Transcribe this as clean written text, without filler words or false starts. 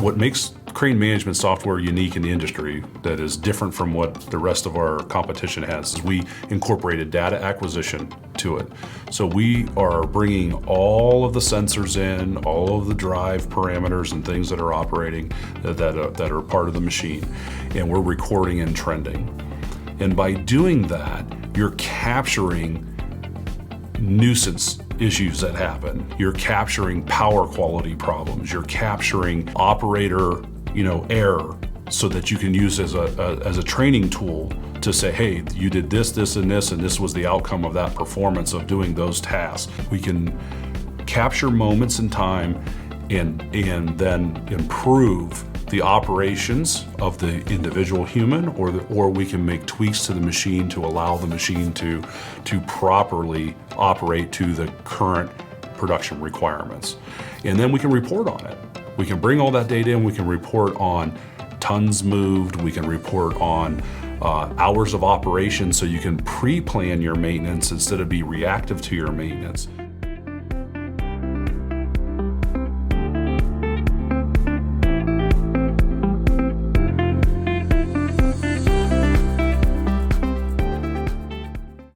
What makes crane management software unique in the industry that is different from what the rest of our competition has is we incorporated data acquisition to it. So we are bringing all of the sensors in, all of the drive parameters and things that are operating that are part of the machine, and we're recording and trending. And by doing that, you're capturing nuisance issues that happen. You're capturing power quality problems. You're capturing operator, error, so that you can use as a training tool to say, hey, you did this, this, and this was the outcome of that performance of doing those tasks. We can capture moments in time and then improve the operations of the individual human, or we can make tweaks to the machine to allow the machine to properly operate to the current production requirements. And then we can report on it. We can bring all that data in, we can report on tons moved, we can report on hours of operation, so you can pre-plan your maintenance instead of be reactive to your maintenance.